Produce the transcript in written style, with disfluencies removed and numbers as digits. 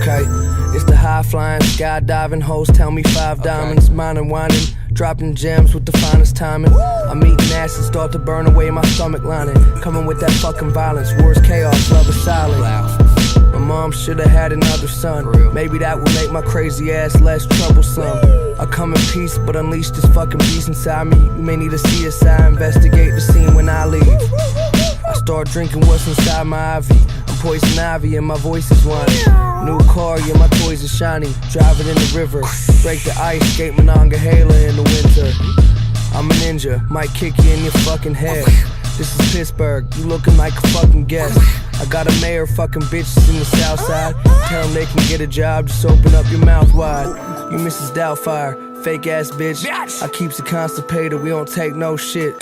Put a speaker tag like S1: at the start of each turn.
S1: Okay, it's the high-flying, skydiving hoes tell me 5 diamonds, mine and whining, dropping gems with the finest timing. I'm eating ass and start to burn away my stomach lining. Coming with that fucking violence, war's chaos, love is silent. My mom should've had another son. Maybe that would make my crazy ass less troublesome. I come in peace, but unleash this fucking beast inside me. You may need a CSI, investigate the scene when I leave. I start drinking what's inside my IV. I'm poison ivy and my voice is whining. New car, yeah, my toys are shiny. Driving in the river, break the ice, skate Monongahela in the winter. I'm a ninja, might kick you in your fucking head. This is Pittsburgh, you looking like a fucking guest. I got a mayor fucking bitches in the south side. Tell them they can get a job, just open up your mouth wide. You Mrs. Doubtfire, fake ass bitch. I keeps it constipated, we don't take no shit.